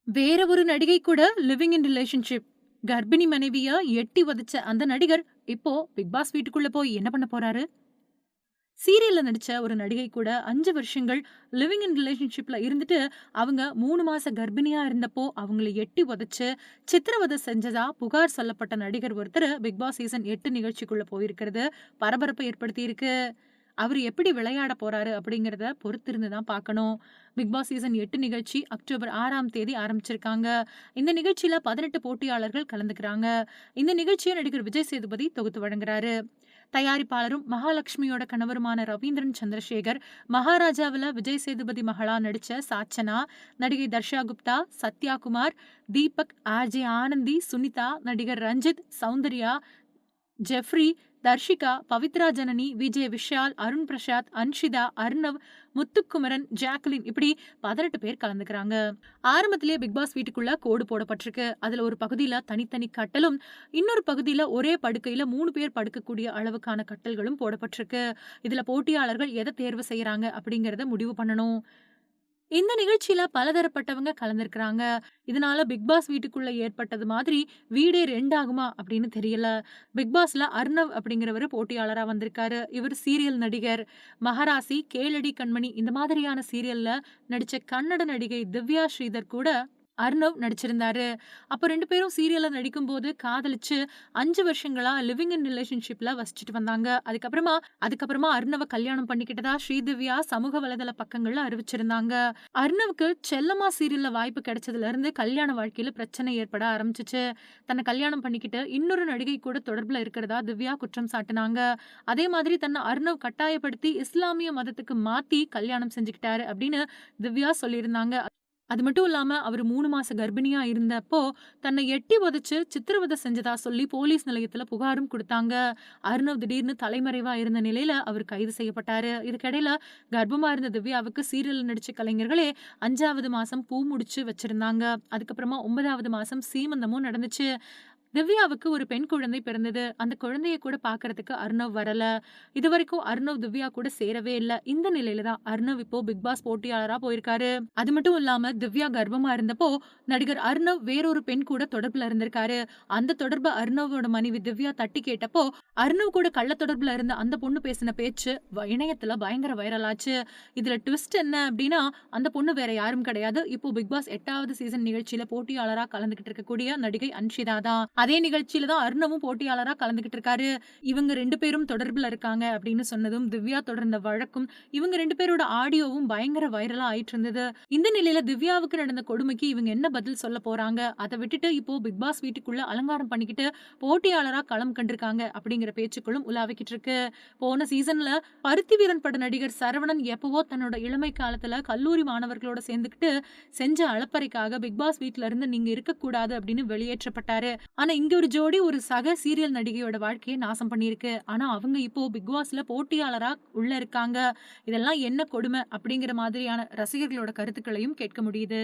வேற ஒரு நடிகை கூட லிவிங் இன் ரிலேஷன்ஷிப் கர்ப்பிணி மனைவிய எட்டி உதைச்ச அந்த நடிகர் இப்போ பிக் பாஸ் வீட்டுக்குள்ள போய் என்ன பண்ண போறாரு? சீரியல்ல நடிச்ச ஒரு நடிகை கூட 5 வருஷங்கள் லிவிங் இன் ரிலேஷன்ஷிப்ல இருந்துட்டு, அவங்க 3 மாச கர்ப்பிணியா இருந்தப்போ அவங்கள எட்டி உதைச்சு சித்திரவதை செஞ்சதா புகார் சொல்லப்பட்ட நடிகர் ஒருத்தர் பிக் பாஸ் சீசன் 8 நிகழ்ச்சிக்குள்ள போயிருக்கிறது பரபரப்பை ஏற்படுத்தியிருக்கு. அவரு எப்படி விளையாட போறாரு அப்படிங்கிறத பொறுத்திருந்து தான் பார்க்கணும். பிக் பாஸ் சீசன் 8 நிகழ்ச்சி அக்டோபர் 6ஆம் தேதி ஆரம்பிச்சிருக்காங்க. இந்த நிகழ்ச்சியில 18 போட்டியாளர்கள் கலந்துக்கிறாங்க. இந்த நிகழ்ச்சியை நடிகர் விஜய் சேதுபதி தொகுத்து வழங்குறாரு. தயாரிப்பாளரும் மகாலட்சுமியோட கணவருமான ரவீந்திரன் சந்திரசேகர், மகாராஜாவுல விஜய் சேதுபதி மகளா நடிச்ச சாச்சனா, நடிகை தர்ஷா குப்தா, சத்யா குமார், தீபக், ஆர்ஜே ஆனந்தி, சுனிதா, நடிகர் ரஞ்சித், சௌந்தர்யா, ஜெஃப்ரி, தர்ஷிகா, பவித்ரா ஜனனி, விஜய் விஷால், அருண் பிரசாத், அன்ஷிதா, அர்ணவ், முத்துக்குமரன், ஜாக்லின் இப்படி 18 பேர் கலந்துக்கிறாங்க. ஆரம்பத்திலேயே பிக் பாஸ் வீட்டுக்குள்ள கோடு போடப்பட்டிருக்கு. அதுல ஒரு பகுதியில தனித்தனி கட்டலும், இன்னொரு பகுதியில ஒரே படுக்கையில 3 பேர் படுக்கக்கூடிய அளவுக்கான கட்டல்களும் போடப்பட்டிருக்கு. இதுல போட்டியாளர்கள் எதை தேர்வு செய்யறாங்க அப்படிங்கறத முடிவு பண்ணணும். இந்த நிகழ்ச்சியில பலதரப்பட்டவங்க கலந்திருக்கிறாங்க. இதனால பிக் பாஸ் வீட்டுக்குள்ள ஏற்பட்டது மாதிரி வீடே 2 ஆகுமா அப்படின்னு தெரியல. பிக் பாஸ்ல அர்ணவ் அப்படிங்கிறவரு போட்டியாளரா வந்திருக்காரு. இவர் சீரியல் நடிகர். மகராசி, கேளடி கண்மணி இந்த மாதிரியான சீரியல்ல நடிச்ச கன்னட நடிகை திவ்யா ஸ்ரீதர் கூட அர்ணவ் நடிச்சிருந்தாரு. அப்ப 2 பேரும் சீரியல்ல நடிக்கும்போது காதலிச்சு 5 வருஷங்களா லிவிங் இன் ரிலேஷன்ஷிப்ல வசிச்சுட்டு வந்தாங்க. அதுக்கப்புறமா அர்ணவ கல்யாணம் பண்ணிக்கிட்டதா ஸ்ரீதிவ்யா சமூக வலைதள பக்கங்கள்ல அறிவிச்சிருந்தாங்க. அர்ணவுக்கு செல்லம்மா சீரியல்ல வாய்ப்பு கிடைச்சதுல இருந்து கல்யாண வாழ்க்கையில பிரச்சனை ஏற்பட ஆரம்பிச்சுச்சு. தன்னை கல்யாணம் பண்ணிக்கிட்டு இன்னொரு நடிகை கூட தொடர்புல இருக்கிறதா திவ்யா குற்றம் சாட்டுனாங்க. அதே மாதிரி தன்னை அர்ணவ் கட்டாயப்படுத்தி இஸ்லாமிய மதத்துக்கு மாத்தி கல்யாணம் செஞ்சுக்கிட்டாரு அப்படின்னு திவ்யா சொல்லியிருந்தாங்க. அது மட்டும் இல்லாம அவரு 3 மாச கர்ப்பிணியா இருந்தப்போ, தன்னை எட்டி உதைச்சு சித்திரவதை செஞ்சதா சொல்லி போலீஸ் நிலையத்துல புகாரும் குடுத்தாங்க. அர்ணவ் திடீர்னு தலைமறைவா இருந்த நிலையில அவர் கைது செய்யப்பட்டாரு. இதுக்கிடையில கர்ப்பமா இருந்த திவ்யாவுக்கு சீரியல்ல நடிச்ச கலைஞர்களே 5வது மாசம் பூ முடிச்சு வச்சிருந்தாங்க. அதுக்கப்புறமா 9வது மாசம் சீமந்தமும் நடந்துச்சு. திவ்யாவுக்கு ஒரு பெண் குழந்தை பிறந்தது. அந்த குழந்தைய கூட பார்க்கறதுக்கு அர்ணவ் வரல. இதுவரைக்கும் அர்ணவ் திவ்யா கூட சேரவே இல்ல. இந்த நிலையில தான் அர்ணவ் இப்போ பிக் பாஸ் போட்டியாளரா போயிருக்காரு. அது மட்டும் இல்லாம திவ்யா கர்ப்பமா இருந்தப்போ நடிகர் அர்ணவ் வேறொரு பெண் கூட தொடர்புல இருந்திருக்காரு. அந்த தொடர்ப அர்ணவோட மனைவி திவ்யா தட்டி கேட்டப்போ, அர்ணவ் கூட கள்ள தொடர்புல இருந்த அந்த பொண்ணு பேசின பேச்சு இணையத்துல பயங்கர வைரல் ஆச்சு. இதுல ட்விஸ்ட் என்ன அப்படின்னா, அந்த பொண்ணு வேற யாரும் கிடையாது. இப்போ பிக் பாஸ் 8வது சீசன் நிகழ்ச்சியில போட்டியாளரா கலந்துகிட்டு இருக்கக்கூடிய நடிகை அன்ஷிதா தான். அதே நிகழ்ச்சியில தான் அர்ணவும் போட்டியாளரா கலந்துகிட்டு இருக்காரு. இவங்க 2 பேரும் தொடர்புல இருக்காங்க அப்படின்னு சொன்னதும் திவ்யா தொடர்ந்த வழக்கும், இவங்க 2 பேரோட ஆடியோவும் பயங்கர வைரலா ஆயிட்டு இருந்தது. இந்த நிலையில திவ்யாவுக்கு நடந்த கொடுமைக்கு இவங்க என்ன பதில் சொல்ல போறாங்க? அத விட்டுட்டு இப்போ பிக் பாஸ் வீட்டுக்குள்ள அலங்காரம் பண்ணிக்கிட்டு போட்டியாளரா களம் கண்டிருக்காங்க அப்படிங்கிற பேச்சுக்களும் உலாவிக்கிட்டு இருக்கு. போன சீசன்ல பருத்தி வீரன் பட நடிகர் சரவணன் எப்பவோ தன்னோட இளமை காலத்துல கல்லூரி மாணவர்களோட சேர்ந்துக்கிட்டு செஞ்ச அளப்பறைக்காக பிக் பாஸ் வீட்ல இருந்து நீங்க இருக்கக்கூடாது அப்படின்னு வெளியேற்றப்பட்டாரு. ஆனா இங்க ஒரு ஜோடி ஒரு சக சீரியல் நடிகையோட வாழ்க்கையை நாசம் பண்ணியிருக்கு. ஆனா அவங்க இப்போ பிக் பாஸ்ல போட்டியாளரா உள்ள இருக்காங்க. இதெல்லாம் என்ன கொடுமை அப்படிங்கிற மாதிரியான ரசிகர்களோட கருத்துக்களையும் கேட்க முடியுது.